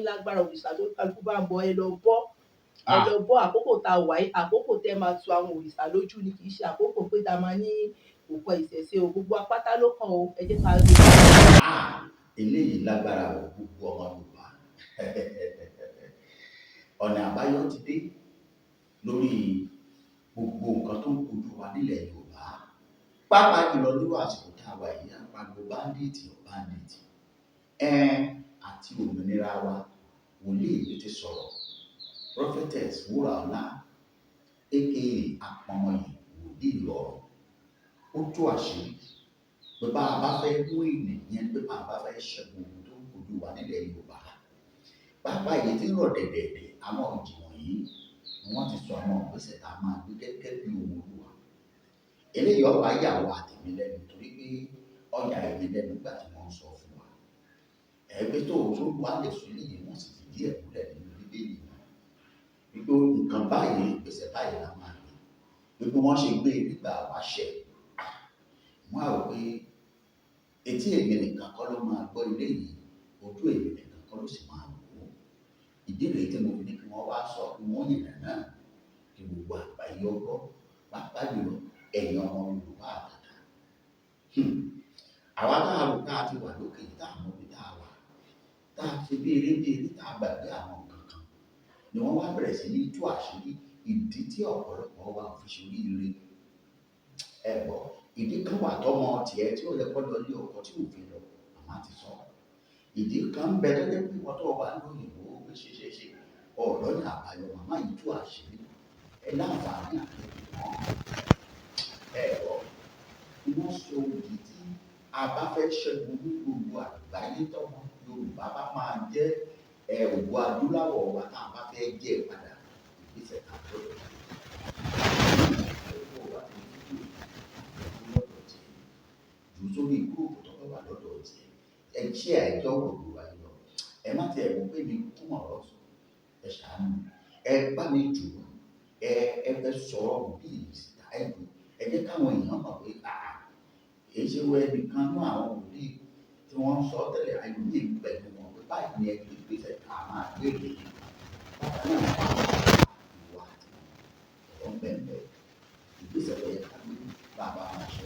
lágbára òrìṣà tó kálukú bá ń bọ ẹ lọ bọ́ àkókò tá a wà yìí àkókò tẹ́ máa tu àwọn òrìṣà lójú ni kì í ṣe àkókò pé tá a máa ní òkò ìṣẹ̀ṣe o gbogbo apáta ló kàn o ẹ jẹ́ ká rí i. Eléyìí lágbára o gbogbo ọmọ Yorùbá ọ̀nà àbáyọ ti dé lórí gbogbo nǹkan tó ń kojú wa nílẹ̀ Yorùbá pàápàá jùlọ nínú àsìkò tá a wà yìí àpagbo báńdíìtì àti òmìnira wa wòlíì ló ti sọ̀rọ̀ prophetess Wúràọlá aka Àpọ̀nmọyìn wòlíì lọ̀rọ̀ ó tú àṣírí pé bá a bá fẹ́ mú ènìyàn pé bá a bá fẹ́ ṣẹ́gun ohun tó ń kojú wa nílẹ̀ Yorùbá pàápàá èyí tí ń rọ̀ dẹ̀dẹ̀dẹ̀ àwọn òjì wọ̀nyí ni wọ́n ti sọ àwọn ìgbésẹ̀ tá a máa gbé gẹ́gẹ́ bí ohun Olúwa eléyìí ọba yàwó àtẹ̀mí lẹ́nu torí pé ọjà ẹ̀mí lẹ́nu gbà tí wọ́n ń sọ fún wa ẹgbẹ́ tó wà lè sọ eléyìí wọ́n sì fìdí ẹ̀ múlẹ̀ nínú Bíbélì wọn wípé nǹkan báyìí ìgbésẹ̀ báyìí la máa gbé wípé wọ́n ṣe gbé nígbà wáṣẹ̀ wọ́n á rò pé etí èmi nìkan kọ́ ló máa gbọ́ eléyìí ojú èmi nìkan kọ́ ló sì máa wò ó ìdí rèé tí mo fi ní kí wọ́n wá sọ kí wọ́n yìnbọn náà kí gbogbo àgbáyé ọgbọ́ pàápàá jùlọ ẹ̀yin ọmọ Yorùbá àtàtà àwa tá a rò ká ti wà lókè tá a mọ̀ bí tá a wà tá a ṣe bí eré tá a gbàgbé àwọn nǹkan kan ni wọ́n wá bẹ̀rẹ̀ sí ní tú àṣírí ìdí tí ọ̀pọ̀lọpọ̀ wa fi ṣe oríire ẹ̀gbọ́ ìdí kan wà tọ́mọ tiẹ̀ tí ó yẹ kó lọ ní ọkọ tí òfin lọ àmọ́ ti sọ ìdí kan ń bẹ tó jẹ́ pé wọ́n tó wà lóyìnbó pé ṣe ọ̀rọ̀ ní àbáyọ màmá yìí tú àṣírí ẹ láǹfààní ẹ̀gbọ́ wọ́n sọ òdì tí a bá fẹ́ ṣẹ́gun ní gbogbo àgbáyé tọ́mọ Yorùbá bá máa jẹ́ ògbó adúláwọ̀ wa tá a bá fẹ́ jẹ́ padà ìgbésẹ̀ kan tó lọ. Jù sórí gúrúùpù tó wà lọ́dọ̀ tiẹ̀ ẹ ṣí àìjọ gbogbo wa lọ ẹ má ti ẹ̀wọ̀n pé mi kún ọ̀rọ̀ sọ ẹ ṣàánú ẹ bá mi jù ẹ fẹ́ sọ̀rọ̀ bí ìsìta ẹ jù ẹ jẹ́ káwọn èèyàn mọ̀ pé èyí ṣe wọ ẹnìkan ní àwọn wòlíì tí wọ́n ń sọ tẹ́lẹ̀ àìlúyè pẹ̀lú wọn pé báyìí ni ẹgbẹ́ ìgbésẹ̀ ká máa gbé èdè bákan náà ìwà àti ọ̀rọ̀ bẹ̀rẹ̀ ìgbésẹ̀ tó yẹ ká gbé bàbá máa ṣe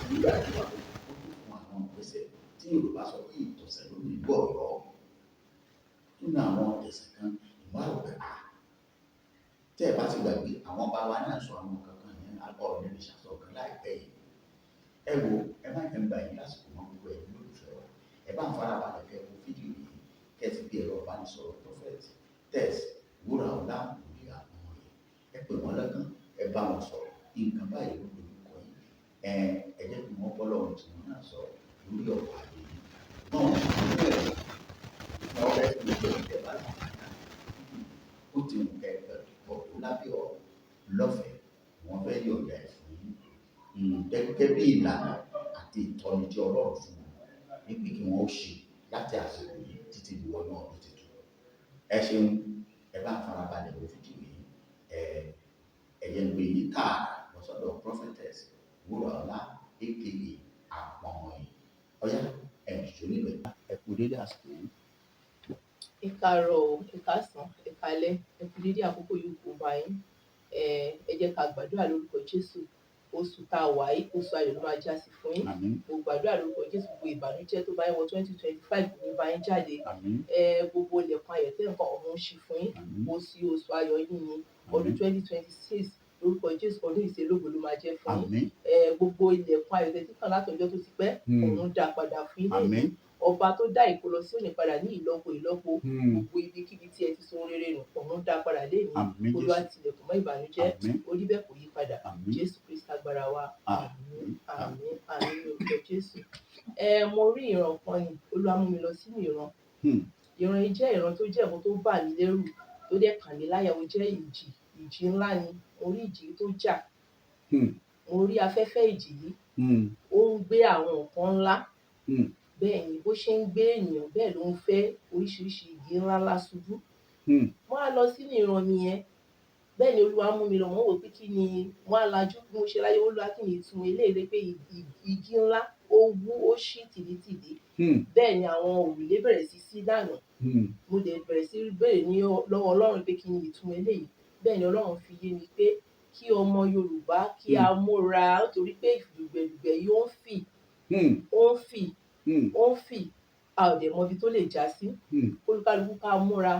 nígbà tí wọ́n tó fún àwọn ìgbésẹ̀ tí Yorùbá sọ pé ìtọ̀sẹ̀ ló ní gbọ́ ọ̀rọ̀ nínú àwọn ẹ̀sìn kan ìwà òbẹ̀ tẹ́ ẹ bá ti gbàgbé àwọn bàbá náà sọ àwọn kankan yẹn ọ̀rọ̀ yẹn lè ṣàtọ̀kan láìpẹ́ yìí ẹ wo ẹ má jẹ́ ń gbà yín lásìkò wọn gbogbo ẹ̀ lólùfẹ́ wa ẹ bá ń farabalẹ̀ kẹ́ wo fídíò yìí kẹ́ ti bí ẹ̀rọ ìbánisọ̀rọ̀ prophet tess Wúràọlá òní Àpọ̀nmọyìn ẹ pè wọ́n lọ́gán ẹ bá wọn sọ̀rọ̀ nǹkan báyìí ló dojú kọ yín ẹ jẹ́ kí wọ́n bọ́ lọ́rùn tí wọ́n náà sọ lórí ọ̀pọ̀ àyè yìí náà wọ́n ti mú ẹ̀rọ náà fẹ́ fi gbogbo ìtẹ̀ bá lọ́wọ́ ó ti mú kẹ́ pọ̀ tó lábẹ́ ọ̀rọ̀ lọ́fẹ̀ẹ́ wọ́n fẹ́ yọ̀ọ̀dà ẹ̀ fún yín gẹ́gẹ́ bí ìlànà àti ìtọ́ni tí Ọlọ́run fún wọn níbi kí wọ́n ó ṣe láti àsìkò yìí títí ìwọ náà ló ti tó ẹ ṣeun ẹ bá ń farabalẹ̀ wo fídíò yìí ẹ̀yẹ ń gbé yín tààrà lọ́sọ̀dọ̀ prophetess Wúràọlá aka Àpọ̀nmọyìn ọ̀yá ẹ̀ ń ṣe níbẹ̀ ẹ kú dédé àsìkò yìí. ẹ káàárọ̀ o ẹ káàsán ẹ káalẹ́ ẹ kú dédé àkókò yìí kò bá yín ẹ jẹ́ ká gbàdúrà lórúkọ Jésù oṣù tá a wà yìí oṣù ayọ̀ ló máa já sí fún yín mo gbàdúrà lórúkọ Jésù gbogbo ìbànújẹ́ tó bá yẹ wọ 2025 ní bá yín jáde gbogbo ilẹ̀kùn ayọ̀ tẹ́ nǹkan ọ̀hún ṣí fún yín mo sì oṣù ayọ̀ yín ní ọdún 2026 lórúkọ Jésù ọdún ìṣelógo ló máa jẹ́ fún yín gbogbo ilẹ̀kùn ayọ̀ tẹ́ tí kan látọjọ́ tó ti pẹ́ ọ̀hún dá padà fún yín lẹ́yìn ọba tó dá ìkólọ sí òní padà ní ìlọ́po gbogbo ibikíbi tí ẹ ti so rere nù ọ̀hún dá padà lẹ́yìn Olúwa tilẹ̀kùn mọ́ ìbànújẹ́ orí bẹ́ẹ̀ kò yí padà Jésù Kristi agbára wa àmín lórúkọ Jésù. Mo rí ìran kan ni Olúwa mú mi lọ sínú ìran yìí jẹ́ ìran tó jẹ́ ẹ̀kọ́ tó bà mí lẹ́rù tó dẹ̀ kàn mí láyà ó jẹ́ ìjì ńlá ni mo rí ìjì tó jà mo rí afẹ́fẹ́ ìjì yìí ó ń gbé àwọn nǹkan ńlá bẹ́ẹ̀ ni bó ṣe ń gbé ènìyàn bẹ́ẹ̀ ló ń fẹ́ oríṣiríṣi igi ńláńlá ṣubú wọ́n á lọ sínú ìran mi yẹn bẹ́ẹ̀ ni Olúwa mú mi lọ wọ́n wò pé kí ni wọ́n á lajú bí mo ṣe láyé Olúwa kí ni ìtumọ̀ eléyìí pé igi ńlá ó wú ó ṣí tìdítìdí. Bẹ́ẹ̀ ni àwọn òrùlé bẹ̀rẹ̀ sí sí dànù. Mo dẹ̀ bẹ̀rẹ̀ sí béèrè ní lọ́wọ́ Ọlọ́run pé kí ni ìtumọ̀ eléyìí. Bẹ́ẹ̀ ni Ọlọ́run fi yé mi pé kí ọmọ Yorùbá kí a múra nítorí pé dùgbẹ̀dùgbẹ̀ yìí ó ń fì, ó ń fì, ó ń fì, a ò dẹ̀ mọ ibi tó lè já sí. Olúkálùkù ká múra.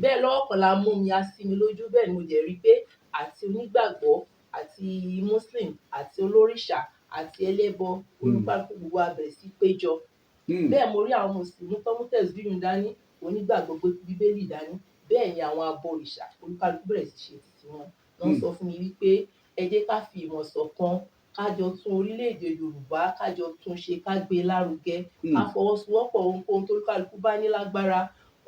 Bẹ́ẹ̀ lọ́wọ́ kan la mú mi, a sí mi lójú. Bẹ́ẹ̀ ni mo dẹ̀ rí pé àti onígbàgbọ́ àti Muslim àti olórìṣà àti ẹlẹ́bọ olúkálùkù gbogbo wa bẹ̀rẹ̀ sí péjọ. Bẹ́ẹ̀ mo rí àwọn Mùsùlùmí tó mú tẹ̀sbíù dání, onígbàgbọ́ gbé bíbélì dání. Bẹ́ẹ̀ ni àwọn abọ̀rìṣà olúkálùkù bẹ̀rẹ̀ sí ṣe títí wọn. Wọ́n sọ fún mi wípé ẹ jẹ́ ká fi ìmọ̀ ṣọ̀kan, ká jọ tún orílẹ̀-èdè Yorùbá, ká jọ tún ṣe, ká gbé lárugẹ, ká fọwọ́sowọ́pọ̀ ohunkóhun tó olúkálùkù bá ní lágbára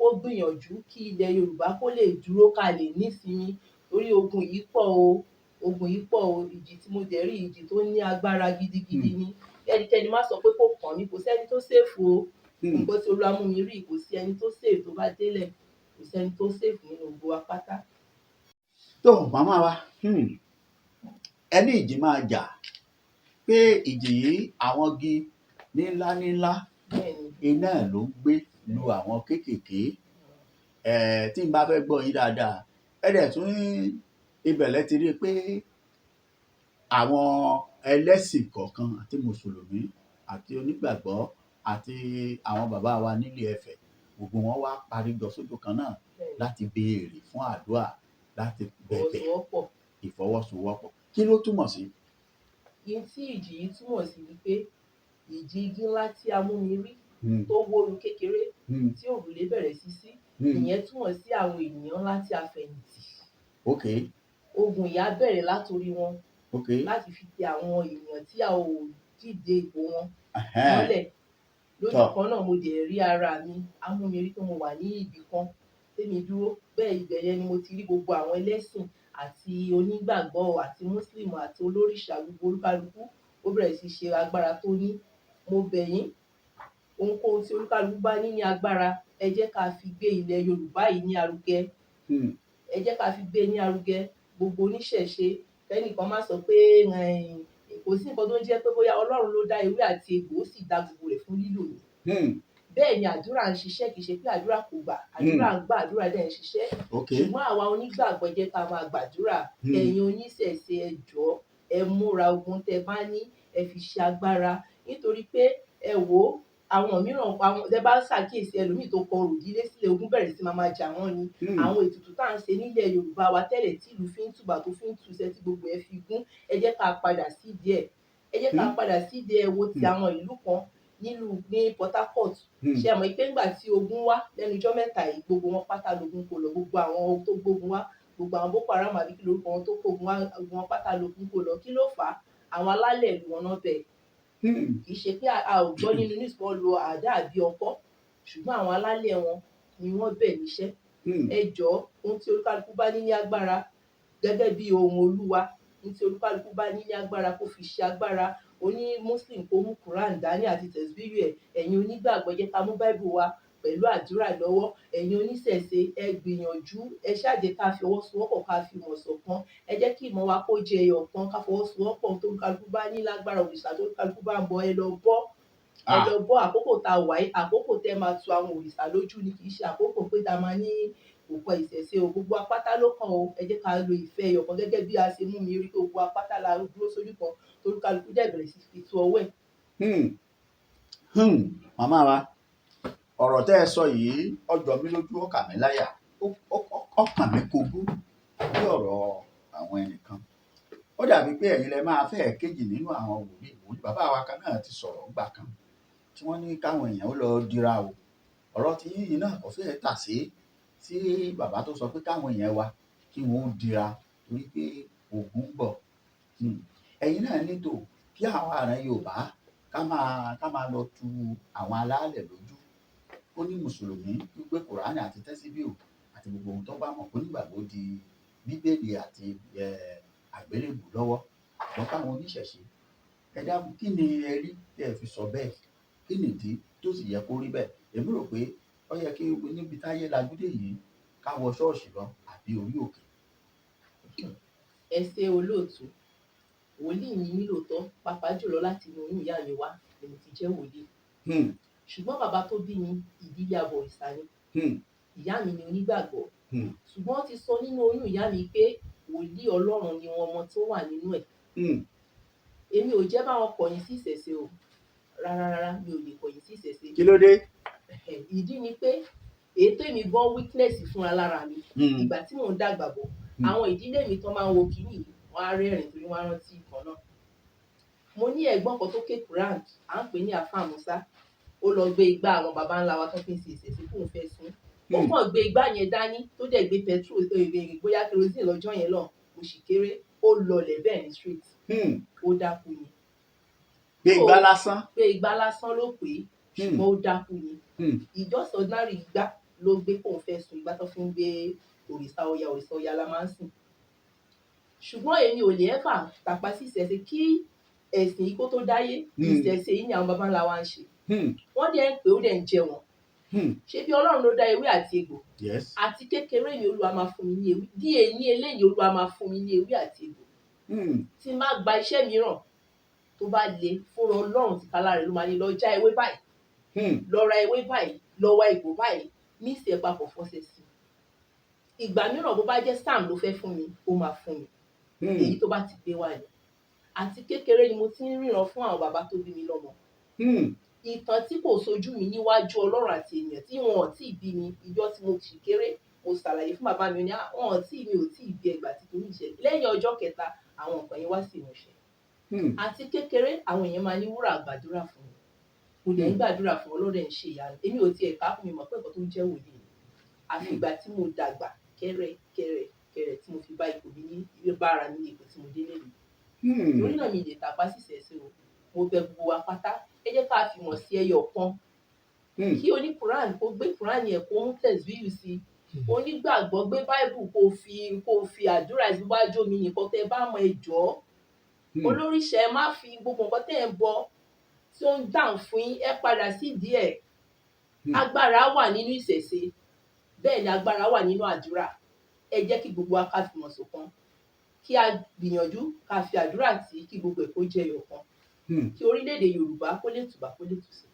ó gbìyànjú kí ilẹ̀ Yorùbá kó lè dúró ká lè nísinmi. Torí ogun yìí pọ̀ o, ogun yìí pọ̀ o. Ìjì tí mo dẹ̀ rí ìjì tó ní agbára gidigidi ni. Ẹnikẹ́ni má sọ pé kò kàn mí, kò sẹ́ni tó safe o. Nǹkan tí Olúwa mú mi rí, kò sí ẹni tó safe tó bá délẹ̀, kò sẹ́ni tó safe nínú gbogbo wa pátá. Tó màmá wa, ẹni ìjì máa jà pé ìjì yìí àwọn igi níńlá iná ló ń gbé lu àwọn kéékèèké. Tí n bá fẹ́ gbọ́ yín dáadáa, ẹ dẹ̀ tún ibẹ̀lẹ̀ ti rí pé àwọn ẹlẹ́sìn kọ̀ọ̀kan àti mùsùlùmí àti onígbàgbọ́ àti àwọn bàbá wa nílé Ẹ̀fẹ̀ gbogbo wọn wá paríjọ sójú kan náà láti béèrè fún àdúrà, láti bẹ̀bẹ̀ ìfọwọ́sowọ́pọ̀. Kí ló túmọ̀ sí? Ìyẹn tí ìjì yìí túmọ̀ sí ni pé ìjì igi ńlá tí a mú mi rí tó wóru kékeré tí òrùlé bẹ̀rẹ̀ sí sí, ìyẹn túmọ̀ sí àwọn ènìyàn ńlá tí a fẹ̀yìntì. Ogun ìyà bẹ̀rẹ̀ látorí wọn láti fi tẹ àwọn ènìyàn tí a ò dìde ìbò wọn mọ́lẹ̀. Lójú kan náà mo dẹ̀ rí ara mi, a mú mi rí pé mo wà ní ibì kan tèmi dúró. Bẹ́ẹ̀ ibẹ̀ yẹn ni mo ti rí gbogbo àwọn ẹlẹ́sìn àti onígbàgbọ́ àti Muslim àti olórìṣà gbogbo olúkálùkù ó bẹ̀rẹ̀ sí ṣe agbára tó ní. Mo bẹ̀ yín, ohunkóhun tí olúkálùkù bá ní ní agbára, ẹ jẹ́ ká fi gbé ilẹ̀ Yorùbá yìí ní arugẹ. Ẹ jẹ́ ká fi gbé ní arugẹ. Gbogbo oníṣẹ̀ṣe, kẹ́nìkan má sọ pé kò sí nǹkan tó ń jẹ́ pé bóyá Ọlọ́run ló dá ewé àti egbò ó sì dá gbogbo rẹ̀ fún lílò ni. Bẹ́ẹ̀ ni àdúrà ń ṣiṣẹ́, kì í ṣe pé àdúrà kò gbà. Àdúrà ń gbà, àdúrà dẹ̀ ń ṣiṣẹ́. Ṣùgbọ́n àwa onígbàgbọ́ jẹ́ ká máa gbàdúrà. Ẹ̀yin oníṣẹ̀ṣe ẹ jọ̀ọ́, ẹ múra ogun tẹ bá ní, ẹ fi ṣe agbára. Nítorí pé ẹ wò ó, àwọn mìíràn tẹ bá ṣàkíyèsí ẹlòmíì tó kọ orò ìdílé sílẹ̀, ogun bẹ̀rẹ̀ sí máa jà wọ́n ni. Àwọn ètùtù tá à ń ṣe nílẹ̀ Yorùbá wa tẹ́lẹ̀ tí ìlú fi ń tùbà tó fi ń tùṣẹ́ tí gbogbo ẹ fi gún, ẹ jẹ́ ká padà sídìí ẹ̀. Ẹ jẹ́ ká padà sídìí ẹ̀. Wo ti àwọn ìlú kan ní Port Harcourt. Ṣé ẹ mọ̀ pé nígbà tí ogun wá lẹ́nu ọjọ́ mẹ́ta yìí, gbogbo wọn pátá lógun kò lọ. Gbogbo àwọn tó gbógun wá, gbogbo àwọn Boko Haram àbí kí lórúkọ wọn tó kógun wá, gbogbo wọn pátá lógun kò lọ. Kí ló fà á? Àwọn alálẹ̀ ìlú wọn náà bẹ̀. Kì í ṣe pé a ò gbọ́ nínú news wọn lo àdá àbí ọkọ́, ṣùgbọ́n àwọn alálẹ̀ wọn ni wọ́n bẹ̀ níṣẹ́. Ẹ jọ̀ọ́, ohun tí olúkálùkù bá ní ní agbára gẹ́gẹ́ bí ohun Olúwa, ohun tí olúkálùkù bá ní ní agbára kó fi ṣe agbára. Oní Muslim kó mú Quran dání àti tẹ̀sbíù ẹ̀. Ẹ̀yin onígbàgbọ́ jẹ́ ká mú Bible wa pẹ̀lú àdúrà lọ́wọ́. Ẹ̀yin oníṣẹ̀ṣe ẹ gbìyànjú, ẹ ṣáà jẹ́ ká fi ọwọ́ sowọ́pọ̀, ká fi ìmọ̀ ṣọ̀kan. Ẹ jẹ́ kí ìmọ̀ wa kó jẹ ẹyọ kan, ká fọwọ́sowọ́pọ̀. Ohun tó olúkálùkù bá ní lágbára, òrìṣà tó olúkálùkù bá ń bọ, ẹ lọ bọ́. Ẹ lọ bọ́. Àkókò tá a wà yìí, àkókò tẹ máa tu àwọn òrìṣà lójú ni, kì í ṣe àkókò pé tá a máa ní òpó ìṣẹ̀ṣe o. Gbogbo apátá ló kàn o. Ẹ jẹ́ ká lo ìfẹ́ ẹyọ kan gẹ́gẹ́ bí a ṣe mú mi rí pé gbogbo apátá la dúró sójú kan tó olúkálùkù dẹ̀ bẹ̀rẹ̀ sí fi tu ọwọ́ ẹ̀. Màmá wa, ọ̀rọ̀ tẹ́ ẹ sọ yìí ó jọ mí lójú, ó kà mí láyà, ó kàn mí kogú bí ọ̀rọ̀ àwọn ẹnìkan. Ó dàbí pé ẹ̀yin lẹ máa fẹ́ kejì nínú àwọn wòlíì. Bàbá wa kan náà ti sọ̀rọ̀ ńgbà kan tí wọ́n ní káwọn èèyàn ó lọ dira o. Ọ̀rọ̀ tí yìnyín náà kò fẹ́ tà sí bàbá tó sọ pé káwọn èèyàn wa kí wọ́n ó dira torí pé ogun ń bọ̀. Ẹ̀yin náà nítò kí àwọn àrà Yorùbá ká máa lọ tu àwọn alálẹ̀ lójú. Ó ní mùsùlùmí gbé Kùránì àti tẹ́síbíù àti gbogbo ohun tó bá mọ̀ kó nígbàgbọ́ di bíbélì àti àgbélébù lọ́wọ́. Wọ́n káwọn oníṣẹ̀ṣe. Ẹ dákun, kí ni ẹ rí tẹ́ ẹ fi sọ bẹ́ẹ̀? Kí nìdí tó sì yẹ kó rí bẹ́ẹ̀? Èmi rò pé ó yẹ kí níbi táyé lajúdé yìí ká wọ ṣọ́ọ̀ṣì lọ àbí orí òkè. Ẹ ṣe olóòtú. wòlíì ni mí lóòótọ́, pàápàá jùlọ láti inú oyún ìyá mi wá ni mo ti jẹ́ wòlíì. Ṣùgbọ́n bàbá tó bí mi ìdílé abọ̀rìṣà ni, ìyá mi ni onígbàgbọ́. Ṣùgbọ́n ó ti sọ nínú oyún ìyá mi pé wòlíì Ọlọ́run ni wọn ọmọ tó wà nínú ẹ̀. Èmi ò jẹ́ bá wọn kọ̀yìn sí ìṣẹ̀ṣe o, rárá mi ò lè kọ̀yìn sí ìṣẹ̀ṣe. Kí ló dé? Ìdí ni pé ètò èmi gan weakness fúnra lára mi ìgbà tí mò ń dàgbà bọ̀. Àwọn ìdílé mi tó máa ń wo kìíní wọn á rẹ́rìn torí wọ́n á rántí ìkan náà. Mo ní ẹ̀gbọ́n kan tó ké Quran, à ń pè ní Àfà Musa. Ó lọ gbé igbá àwọn baba ńlá wa tó fi ń ṣe ìṣẹ̀ṣe fóun fẹ́ sún. Ó kàn gbé igbá yẹn dání tó dẹ̀ gbé petrol bóyá kerosene lọ́jọ́ yẹn lọ, mo sì kéré, ó lọlẹ̀ bẹ́ẹ̀ ní street. Ó dákú ni. Gbé igbá lásán? Gbé igbá lásán ló pé, ṣùgbọ́n ó dákú ni. Just ordinary igbá ló gbé kóun fẹ́ sún, igbá tó fi ń gbé òrìṣà Ọya la máa ń sìn. Ṣùgbọ́n èmi ò lè ẹ́fà tàpá sí ìṣẹ̀ṣe kí ẹ̀sìn yìí kó tó dáyé. Ìṣẹ̀ṣe yìí ni àwọn baba ńlá wa ń ṣe. Wọ́n dẹ̀ ń pè ó dẹ̀ ń jẹ wọn. Ṣé bí Ọlọ́run ló dá ewé àti egbò? Àti kékeré ni Olúwa máa fún mi ní ewé. Díẹ̀ ní eléyìí Olúwa máa fún mi ní ewé àti egbò. Tí n má gba iṣẹ́ mìíràn tó bá le fúnra Ọlọ́run ti kálá rẹ̀ ló máa ní lọ já ewé báyìí, lọ ra ewé báyìí, lọ wá egbò báyìí, mix ẹ̀ papọ̀ fọ́ṣẹ sí. Ìgbà mìíràn bó bá jẹ́ Sam ló fẹ́ fún mi, ó máa fún mi. Èyí tó bá ti gbé wá ni. Àti kékeré ni mo ti ń ríran fún àwọn bàbá tó bí mi lọ́mọ. Ìtàn tí kò sojú mi níwájú Ọlọ́run àti ènìyàn tí wọn ò tí ì bí mi, ìjọ tí mo sì kéré, mo ṣàlàyé fún bàbá mi ní wọn ò tí mi ò tí ì bí ẹgbà tí torí ìṣẹ̀lẹ̀. Lẹ́yìn ọjọ́ kẹta, àwọn nǹkan yẹn wá sí ìmúṣẹ. Àti kékeré àwọn èèyàn máa ní wúrà gbàdúrà fún mi. Mo dẹ̀ ń gbàdúrà fún Ọlọ́run ń ṣe ìyanu. Èmi ò tiẹ̀ ká fún mi mọ̀ pé nǹkan tó ń jẹ́ wòlíì ni. Àfi ìgbà tí mo dàgbà kẹ́rẹ̀ tí mo fi bá ipò mi ní bára mi ní ipò tí mo dé lẹ́nu. Torí náà mi lè tàpá sí ìṣẹ̀ṣe o. Mo bẹ̀ gbogbo wa pátá. Ẹ jẹ́ ká fi mọ̀ sí ẹyọ kan. Kí oní Quran kó gbé Quran yẹn kó mú tẹ̀síbíyù sí. Onígbàgbọ́ gbé Bible kó fi àdúrà síwájú mi nìkan tẹ́ bá mọ ẹjọ́. Olóríṣẹ́ má fi gbogbo nǹkan tẹ́ ẹ ń bọ tí ó ń dàn fún yín ẹ padà sí díẹ̀. Agbára wà nínú ìṣẹ̀ṣe. Bẹ́ẹ̀ ni agbára wà nínú àdúrà. Ẹ jẹ́ kí gbogbo wa ká fi mọ̀ ṣọ̀kan. Kí a gbìyànjú ká fi àdúrà tí kí gbogbo ẹ̀ kó jẹ́ ẹyọ kan. Kí orílẹ̀-èdè Yorùbá kó lè tùbà kó lè tùṣẹ.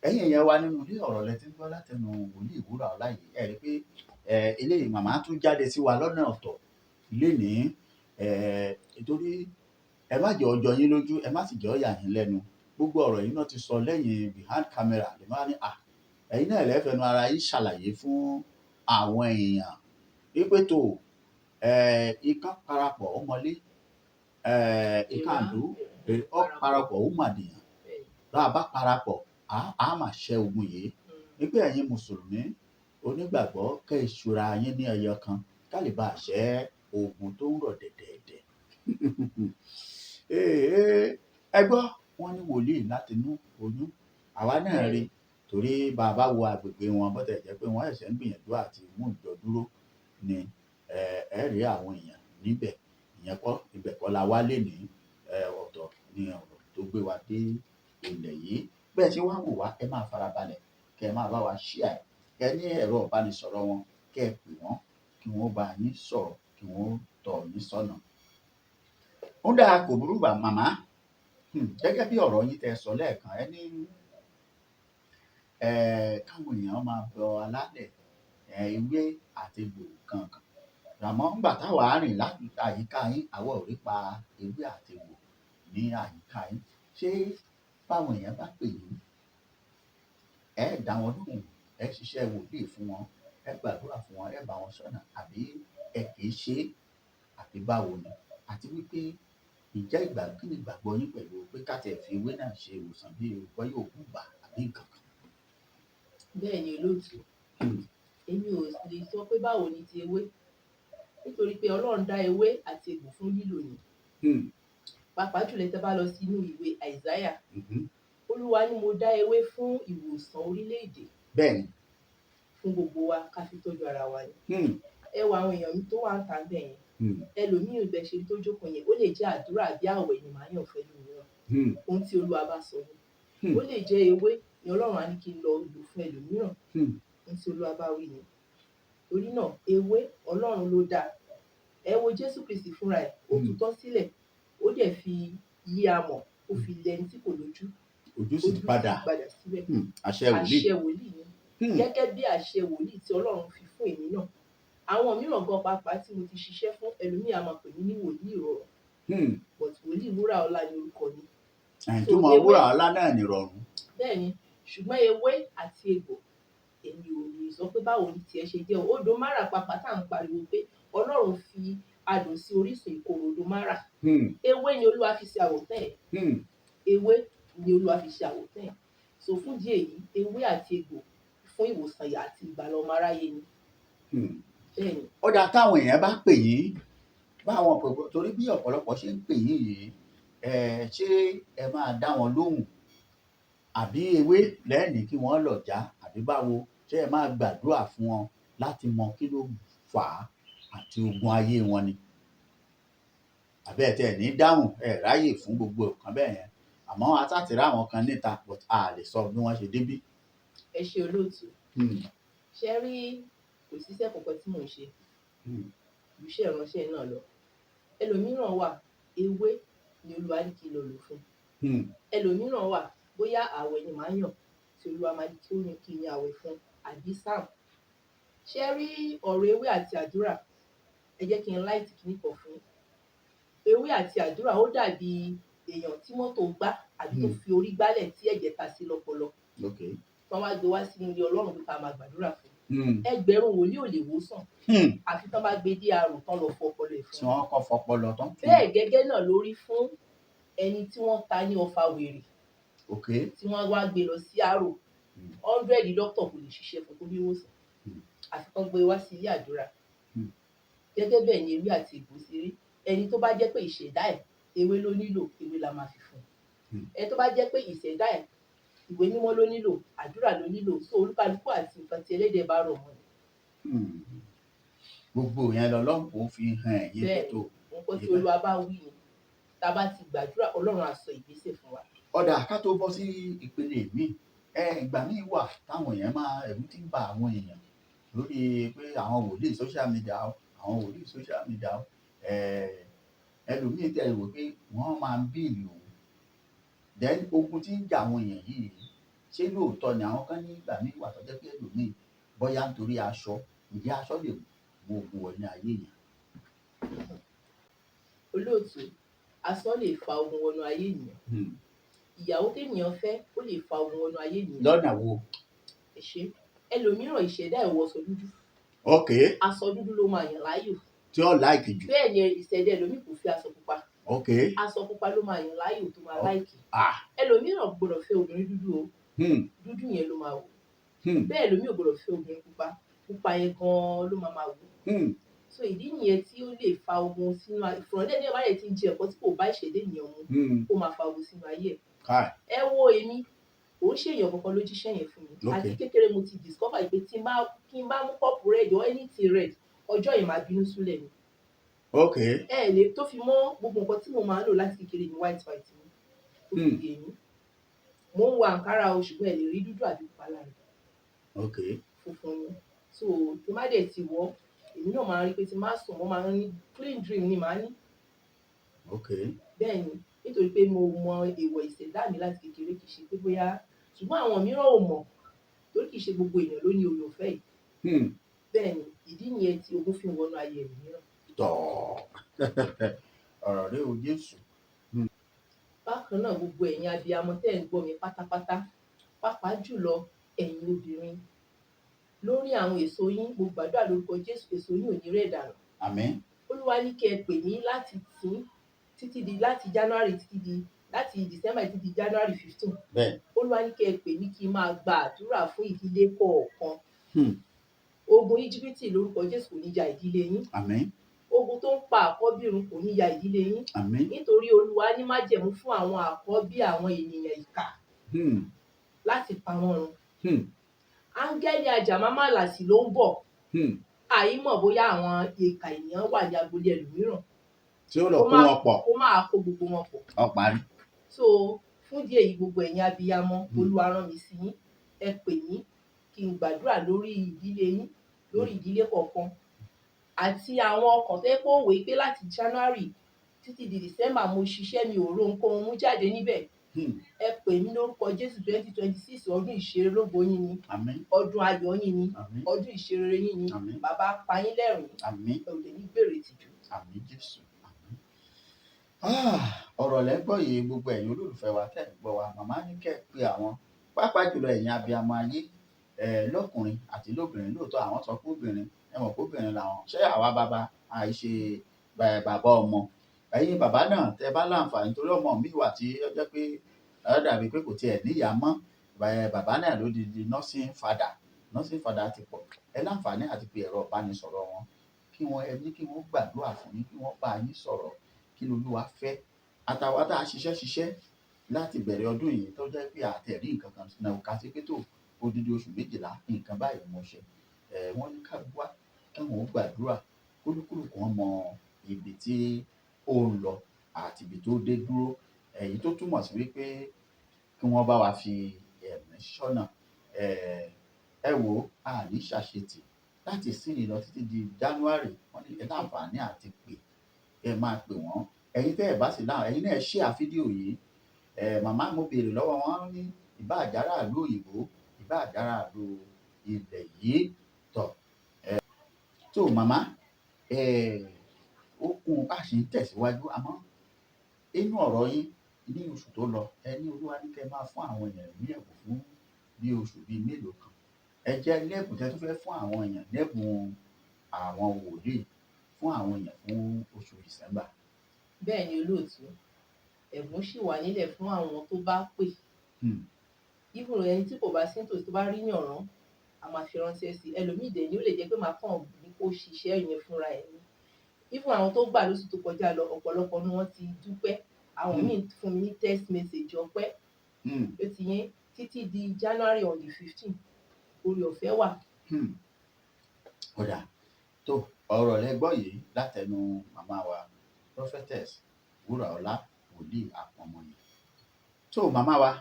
Ẹ̀yin èèyàn wa nínú ilé ọ̀rọ̀ lẹ ti ń gbọ́ látẹnu wòlíì Wúrà Ọláìyé. Ẹ rí pé eléyìí màmá tún jáde sí wa lọ́nà ọ̀tọ̀ lénìí. Nítorí ẹ má jẹ́ ọjọ́ yín lójú, ẹ má sì jẹ́ ọ̀yà yín lẹ́nu. Gbogbo ọ̀rọ̀ yìí náà ti sọ lẹ́yìn behind camera. Lè máa ní ẹ̀yin náà lẹ́fẹ̀ẹ́nu ara yín ṣàlàyé fún àwọn èèyàn wípé tó ikán parapọ̀ ó mọlé, ìkàndú ó parapọ̀ ó màdìyàn. Bá a bá parapọ̀ a máa ṣẹ́ ogun yìí. Wípé ẹ̀yin mùsùlùmí onígbàgbọ́ kẹ́ ìṣúra yín ní ẹyọ kan ká lè bá a ṣẹ́ ogun tó ń rọ̀ dẹ̀dẹ̀dẹ̀. Ẹ gbọ́ wọ́n ní wòlíì láti inú oyún. Àwa náà rí torí bàbá wo agbègbè wọn bó tẹ̀ jẹ́ pé wọ́n ẹ̀ṣẹ̀ ń gbìyànjú àti mú ìjọ dúró ni ẹ rí àwọn èèyàn níbẹ̀. Ìyẹn kọ́ ibẹ̀ kọ́ la wá lénìí. Ọ̀tọ̀ ni ọ̀rọ̀ tó gbé wa dé ilẹ̀ yìí. Bẹ́ẹ̀ ṣe wá wò wá ẹ máa farabalẹ̀ kẹ́ ẹ máa bá wa share ẹ̀. Kẹ́ ní ẹ̀rọ ìbánisọ̀rọ̀ wọn kẹ́ ẹ pè wọ́n kí wọ́n bá yín sọ̀rọ̀ kí wọ́n tọ́ yín sọ́nà. Ó dáa kò burú bà màmá. Gẹ́gẹ́ bí ọ̀rọ̀ yín tẹ́ sọ lẹ́ẹ̀kan ẹ ní káwọn èèyàn máa bọ alálẹ̀ ewé àti egbò kankan. Àmọ́ nígbà táwa rìn láti àyíká yín àwa ò rí pa ewé àti egbò ní àyíká yín. Ṣé báwọn èèyàn bá pè yín ẹ dá wọn lóhùn, ẹ ṣiṣẹ́ wòlíì fún wọn, ẹ gbàdúrà fún wọn, ẹ bá wọn sọ́nà àbí ẹ kì í ṣe àbí báwo ni? Àti wípé ìjẹ́ kí ni ìgbàgbọ́ yín pẹ̀lú pé ká tẹ̀ fi ewé náà ṣe ìwòsàn bí ìwọ yóò gùn bà àbí nǹkan kan? Bẹ́ẹ̀ ni olóòtú. Èmi ò lè sọ pé báwo ni ti ewé. Nítorí pé Ọlọ́run dá ewé àti egbò fún lílò ni. Pàápàá jùlọ tẹ́ bá lọ sínú ìwé Àìsáyà. Olúwa ni mo dá ewé fún ìwòsàn orílẹ̀-èdè. Bẹ́ẹ̀ni. Fún gbogbo wa ká fi tọ́jú ara wa ni. Ẹ wo àwọn èèyàn mi tó wà ń ta bẹ́ẹ̀ yẹn. Ẹlòmíì bẹ̀ ṣe tó jókòó yẹn ó lè jẹ́ àdúrà bí àwẹ̀ ni màá yàn fẹ́ lómìíràn. Ohun tí Olúwa bá sọ ni. Ó lè jẹ́ ewé ni Ọlọ́run á ní kí n lọ lò fún ẹlòmíràn. Ohun tí Olúwa bá wí ni. Torí náà ewé Ọlọ́run ló dá. ẹ wo Jésù Kristi fúnra ẹ̀ ó tutọ́ sílẹ̀ ó dẹ̀ fi yí amọ̀ ó fi lẹ́ni tí kò lójú ojú sì ti padà síbẹ̀. àṣẹ wòlíì ni gẹ́gẹ́ bí àṣẹ wòlíì tí Ọlọ́run fi fún èmi náà. Àwọn mìíràn gan pàápàá tí mo ti ṣiṣẹ́ fún ẹlòmíì á máa pè mí ní wòlíì ìrọ̀rùn but wòlíì wúrà ọlá ni orúkọ mi. tó máa wúrà ọlá náà nìrọ̀rùn. Bẹ́ẹ̀ni ṣùgbọ́n ewé àti egbò èmi ò lè sọ pé báwo ni tiẹ̀ ṣe jẹ́ odò mara pàápàá tá à ń pariwo pé Ọlọ́run fi adùn sí orísun ìkorò odò mara. Ewé ni Olúwa fi ṣe àwòtán ẹ̀. Ewé ni Olúwa fi ṣe àwòtán ẹ̀. So fún díẹ̀ yìí ewé àti egbò fún ìwòsàn ìyà àti ìgbàlà ọmọ aráyé ni. Bẹ́ẹ̀ni. Ó dáa táwọn èèyàn bá pè yín báwọn pẹ̀lú torí bí ọ̀pọ̀lọpọ̀ ṣe ń pè yín yìí ṣé ẹ máa dá wọn lóhùn àbí ewé lẹ́ẹ̀ni kí wọ́n lọ já àbí báwo ṣé ẹ máa gbàdúrà fún wọn láti mọ kí ló fà á àti ogun ayé wọn ni àbẹ́ ẹ̀ tẹ̀ ní dáhùn ráyè fún gbogbo nǹkan bẹ́ẹ̀ yẹn àmọ́ atátìrá àwọn kan níta but a lè sọ bí wọ́n ṣe débí. Ẹ ṣe olóòtú ṣe rí kò síṣẹ́ kankan tí mò ń ṣe iṣẹ́ ìránṣẹ́ náà lọ ẹlòmíràn wà ewé ni Olúwa ní kí n lọ lò fún ẹlòmíràn wà bóyá àwẹ̀ ni màá yàn tí Olúwa máa ní kí ó ní kí n yan àwẹ̀ fún àbí sáà. Ṣé rí ọ̀rọ̀ ewé àti àdúrà ẹ jẹ́ kí n láìtì kíní kan fún ewé àti àdúrà ó dàbí èèyàn tí mọ́tò gbá àbí tó fi orí gbálẹ̀ tí ẹ̀jẹ̀ ta sí lọ́pọlọ wọ́n wá gbé wá sí ilé Ọlọ́run pé ká máa gbàdúrà fún ẹgbẹ̀rún wòlíì ò lè wò sàn àfi tán bá gbé dé àrùn tán lọ fọ ọpọlọ ẹ̀ fún. tí wọ́n kọ́ fọpọlọ tán. Bẹ́ẹ̀ gẹ́gẹ́ náà lórí fún ẹni tí wọ́n ta ní ọfà wèrè tí wọ́n wá gbé lọ sí àrò 100 dókítà kò lè ṣiṣẹ́ fún tó bí wòsàn àfi tán gbé wá sí ilé àdúrà. Gẹ́gẹ́ bẹ́ẹ̀ ni ewé àti egbò sí rí ẹni tó bá jẹ́ pé ìṣẹ̀dá ẹ̀ ewé ló nílò ewé la máa fi fún ẹni tó bá jẹ́ pé ìṣẹ̀dá ẹ̀ ìwé mímọ́ ló nílò àdúrà ló nílò so olúkálùkù àti nǹkan tí ẹlẹ́dẹ̀ bá rọ̀ mọ́ ni. gbogbo yẹn lọ́lọ́run kò fi hàn ẹ̀yin tó. nǹkan tí Olúwa bá wí ni tá a bá ti gbàdúrà Ọlọ́run á sọ ìgbésẹ̀ fún wa. Ọ̀dà ká tó bọ́ sí ìpele mi ìgbà míì wà táwọn èèyàn máa ẹ̀rù ti ń ba àwọn èèyàn lórí pé àwọn wòlíì social media ẹlòmíì tẹ̀ wò pé wọ́n máa ń bíìlì òun then ogun tí ń jà àwọn èèyàn yìí ṣé lóòótọ́ ni àwọn kan ní ìgbà míì wà tó jẹ́ pé ẹlòmíì bóyá nítorí aṣọ ìdí aṣọ lè mú ogun wọ ní ayé yẹn. Olóòtú aṣọ lè fa ogun wọnú ayé ènìyàn ìyàwó téèyàn fẹ́ ó lè fa ogun wọnú ayé ènìyàn. Lọ́nà wo? Ẹlòmíràn ìṣẹ̀dá ẹ̀ wọṣọ dúdú. Aṣọ dúdú ló máa yàn láàyò. Tí ó láìkì jù. Bẹ́ẹ̀ ni ìṣẹ̀dá ẹlòmíì kò fi aṣọ pupa. Okay. Aṣọ pupa ló máa yàn láàyò tó máa láìkì. Ẹlòmíràn gbọ́dọ̀ fẹ́ obìnrin dúdú o. Dúdú yẹn ló máa wò. Bẹ́ẹ̀ ẹlòmíì ò gbọ́dọ̀ fẹ́ obìnrin pupa. Pupa yẹn gan-an ló máa wò. So ìdí nìyẹn tí ó lè fa ogun sínú ìfọ̀rọ̀lẹ́ ní ọ̀bá yẹn ti ń jẹ ẹ̀kọ́ tí kò bá ìṣẹ̀dá ènìyàn mu ó máa fa ogun sínú ayé ẹ̀. Ẹ wo èmi kò ń ṣèyàn kankan ló jíṣẹ́ yẹn fún mi àti kékeré mo ti discover pé kí n bá mú kọ́ọ̀pù red or anything red ọjọ́ yìí máa bínú súlẹ̀ mi. Lè tó fi mọ́ gbogbo nǹkan tí mo máa ń lò láti kékeré ní white mi ó fi di èmi mo ń wọ àǹkárá o ṣùgbọ́n ẹ lè rí dúdú àbí pupa lára funfun ni so tó má dẹ̀ ti wọ́ èmi náà máa ń rí pé tí máa sùn mo máa ń ní clean dream ni màá ní. Bẹ́ẹ̀ ni nítorí pé mo mọ èèwọ̀ ìṣẹ̀dá mi láti kékeré kì í ṣe pé bóyá ṣùgbọ́n àwọn mìíràn ò mọ̀ torí kì í ṣe gbogbo èèyàn ló ní oore ọ̀fẹ́ yìí. Bẹ́ẹ̀ ni ìdí nìyẹn tí ogun fi ń wọnú ayé ẹ̀mí mìíràn. Ọ̀rọ̀ rẹ ò Jésù. Bákan náà gbogbo ẹ̀yin abiyamọ tẹ́ ń gbọ́ mi pátápátá pàápàá jùlọ ẹ̀yin obìnrin lórí àwọn èso yín mo gbàdúrà lórúkọ Jésù èso yín ò ní rẹ̀ dànù. Àmín. Olúwa ní kí ẹ pè mí láti títí di láti January títí di láti December títí di January 15. Bẹ́ẹ̀. Olúwa ní kí ẹ pè mí kí n máa gba àdúrà fún ìdílé kọ̀ọ̀kan. Ogun Íjíbítì lórúkọ Jésù kò ní ja ìdílé yín. Àmín. Ogun tó ń pa àkọ́bí run kò ní ya ìdílé yín. Àmín. Nítorí Olúwa ní májẹ̀mú fún àwọn àkọ́bí àwọn ènìyàn ìkà láti pa wọ́n run. Áńgẹ́lì ajàmámàlàsì ló ń bọ̀. Àìmọ̀ bóyá àwọn ìkà ènìyàn wà ní agbolé ẹlòmíràn. Tí ó lọ kó wọn pọ̀. Kó máa kó gbogbo wọn pọ̀. Ó parí. So fún ìdí èyí gbogbo ẹ̀yin abiyamọ Olúwa rán mi sí yín ẹ pè mí kí n gbàdúrà lórí ìdílé yín lórí ìdílé kọ̀ọ̀kan àti àwọn ọkàn tó yẹ pé ó wòó pé láti January títí di December mo ṣiṣẹ́ mi ò ro ohunkóhun mú jáde níbẹ̀. Ẹ pè mí lórúkọ Jésù 2026 ọdún ìṣerelógo yín ni. Ọdún ayọ̀ yín ni. Ọdún ìṣerere yín ni. Bàbá pa yín lẹ́rìn-ín. Ẹ ò lè ní gbèrè ìtìjú. Àmín Jésù. Àmín. Ọ̀rọ̀ lẹ́ gbọ́ yìí gbogbo ẹ̀yin olólùfẹ́ wa tẹ́ ẹ̀ ń gbọ́ wa. Màmá ní kẹ́ ẹ pé àwọn pàápàá jùlọ ẹ̀yin abiyamọ ayé lọ́kùnrin àti lóbìnrin. Lóòótọ́ àwọn sọ pé obìnrin, ẹ mọ̀ pé obìnrin làwọn. Ṣé àwa bàbá àìṣe bàbá ọmọ? Ẹ̀yin bàbá náà tẹ́ bá láǹfààní torí ọmọ mi wà tí ó jẹ́ pé ó dàbí pé kò tiẹ̀ níyà mọ́. Bàbá náà ló di nursing father. Nursing father ti pọ̀. Ẹ láǹfààní àti pé ẹ̀rọ ìbánisọ̀rọ̀ wọn kí wọ́n gbàdúrà fún yín, kí wọ́n bá yín sọ̀rọ̀ kí l'Olúwa fẹ́. Àtàwa tá a ṣiṣẹ́ láti bẹ̀rẹ̀ ọdún yìí tó jẹ́ pé àtẹ̀rí nǹkan kan náà ká sí pé tó odidi oṣù 12 nǹkan báyìí mo ṣe. Wọ́n ní ká wá káwọn ó gbàdúrà kólúkúlùkù wọn mọ ibi tí ó ń lọ àti ibi tó dé dúró. Èyí tó túmọ̀ sí wípé kí wọ́n bá wa fi ẹ̀mí ṣọ́nà. Ẹ wò a ní ṣàṣetì láti ìsinyìí lọ títí di January. Wọ́n ní ẹ láǹfààní àti pè ẹ máa pè wọ́n. Ẹ̀yin tẹ́ ẹ̀ bá sì láwọn ẹ̀yin náà share fídíò yìí. Màmá mo béèrè lọ́wọ́ wọn ní ìbá àjàrà ìlú òyìnbó ìbá àjàrà ìlú ilẹ̀ yìí tọ̀. So màmá ó kún bá ṣe ń tẹ̀síwájú àmọ́ inú ọ̀rọ̀ yín ní oṣù tó lọ ẹ ní Olúwa ní kẹ́ máa fún àwọn èèyàn ní ẹ̀bùn fún bí oṣù bíi mélòó kan. Ẹ jẹ́ lẹ́bùn tẹ́ tó fẹ́ fún àwọn èèyàn lẹ́bùn àwọn wòlíì fún àwọn èèyàn fún oṣù December. Bẹ́ẹ̀ ni olóòtú, ẹ̀bùn ṣì wà nílẹ̀ fún àwọn tó bá pè. Even ẹni tí kò bá sí nítòsí tó bá rí yàn rán, a máa fi ránṣẹ́ sí i. Ẹlòmíì dẹ̀ ni ó lè jẹ́ pé màá kàn ní kó ṣiṣẹ́ yẹn fúnra ẹ̀ ni. Even àwọn tó gbà lóṣù tó kọjá lọ ọ̀pọ̀lọpọ̀ ni wọ́n ti dúpẹ́. Àwọn míì fún mi ní text message ọpẹ́. Ó ti yẹn títí di January on the 15th oore ọ̀fẹ́ wà. Ọ̀dà tó ọ̀rọ̀ lẹ gbọ́ yìí látẹnu màmá wa prophetess Wúràọlá wòlíì àpọ̀nmọ́yìn. So màmá wa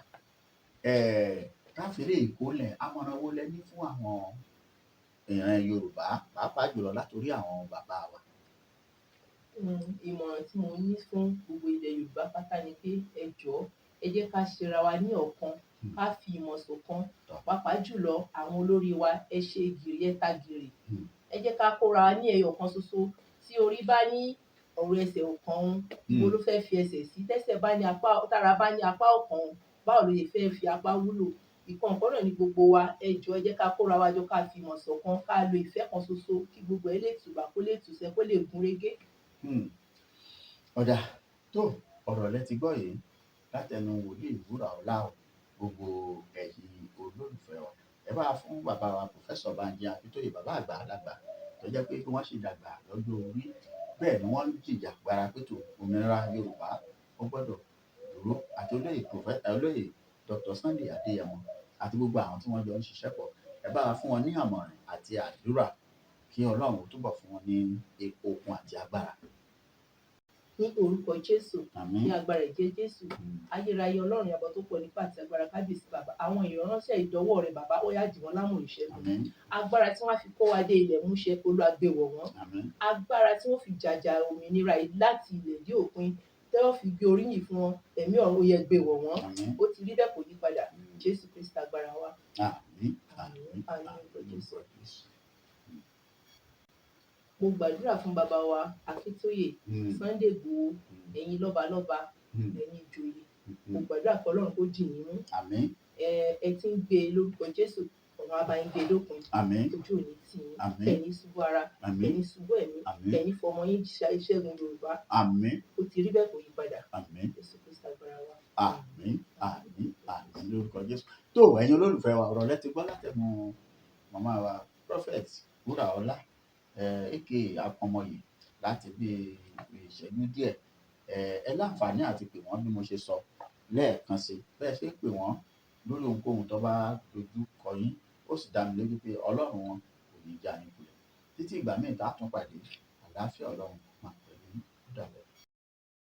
káfílẹ̀ ìkólẹ̀ amọ̀nà wo lẹ ní fún àwọn ìran Yorùbá pàápàá jùlọ látòrí àwọn bàbá wa. Ìmọ̀ràn tí mo ní fún gbogbo ilẹ̀ Yorùbá pátá ni pé ẹ jọ̀ọ́ ẹ jẹ́ ká ṣera wa ní ọ̀kan ká fi ìmọ̀ ṣọ̀kan pàápàá jùlọ àwọn olórí wa ẹ ṣe gìrì ẹ ta gìrì. Ẹ jẹ́ ká kóra wa ní ẹyọ kan ṣoṣo. Tí orí bá ní ọ̀rọ̀ ẹsẹ̀ ọ̀kan òun ibo ló fẹ́ fi ẹsẹ̀ sí. Tẹ́sẹ̀ bá ní apá tára bá ní apá ọ̀kan òun báwo ló lè fẹ́ fi apá wúlò. Ìkan kan náà ni gbogbo wa ẹ jọ̀ọ́ ẹ jẹ́ ká kóra wa jọ ká fi ìmọ̀ ṣọ̀kan ká lo ìfẹ́ kan ṣoṣo kí gbogbo ẹ lè tùbà kó lè tùṣẹ́ kó lè gún régé. Ọ̀dà tó ọ̀rọ̀ lẹ ti gbọ́ yìí látẹnu wòlíì Wúràọlá gbogbo ẹ̀yin olólùfẹ́ wa. Ẹ bá fún bàbá wa Professor Banji Akíntóyè bàbá àgbà alàgbà tó jẹ́ pé kí wọ́n sì dàgbà lọ́jọ́ orí bẹ́ẹ̀ ni wọ́n ń jìjà gbára pé tó òmìnira Yorùbá ó gbọ́dọ̀ dúró àti olóyè Dr. Sunday Adéyẹmọ àti gbogbo àwọn tí wọ́n jọ ń ṣiṣẹ́ pọ̀. Ẹ bá fún wọn ní àmọ̀ràn àti àdúrà kí Ọlọ́run túbọ̀ fún wọn ní okun àti agbára. Ní orúkọ Jésù, ní agbára ẹ̀jẹ̀ Jésù, ayérayé Ọlọ́run àbọ̀ tó pọ̀ nípa àti agbára kábíyèsí bàbá. Àwọn ìránṣẹ́ ìdọ́wọ́ rẹ̀ bàbá ó yá dì wọ́n lámùrè ìṣẹ́gun. Agbára tí wọ́n fi kó wa dé ilẹ̀ múṣẹ Olúwa gbé wọ̀ wọ́n. Agbára tí wọ́n fi jàjà òmìnira láti ilẹ̀ dé òpin tẹ́ wọ́n fi gbé oríyìn fún wọn ẹ̀mí ọ̀run ó yẹ gbé wọ̀ wọ́n. Ó ti rí bẹ́ẹ̀ kò yí padà. Jésù Kristi agbára wa. Mo gbàdúrà fún bàbá wa Akíntóyè Sunday Igboho ẹ̀yin lọ́balọ́ba ẹ̀yin ìjòyè. Mo gbàdúrà kí Ọlọ́run kó dì yín mú. Ẹ ti ń gbé lórúkọ Jésù ọ̀run á bá yín gbé dópin. Ojú ò ní tì yín. Ẹ̀ní ṣubú ara ẹ̀ní ṣubú ẹ̀mí ẹ̀ní fọmọ yín ṣẹ́gun Yorùbá. Ó ti rí bẹ́ẹ̀ kò yí padà. Jésù Kristi agbára wa. Àmín lórúkọ Jésù. Tó ẹ̀yin olólùfẹ́ wa ọ̀rọ̀ lẹ ti gbọ́ látẹnu màmá wa prophet Wúràọlá aka Àpọ̀nmọ́yìn láti bí ìṣẹ́jú díẹ̀. Ẹ láǹfààní àti pè wọ́n bí mo ṣe sọ lẹ́ẹ̀kan sí bẹ́ẹ̀ ṣe pè wọ́n lórí ohunkóhun tó bá dojú kọ yín ó sì dá mi lójú pé Ọlọ́run wọn kò ní já yín kulẹ̀ títí ìgbà míì tá a tún pàdé àlàáfíà Ọlọ́run máa pẹ̀lú ìdàgbẹ́.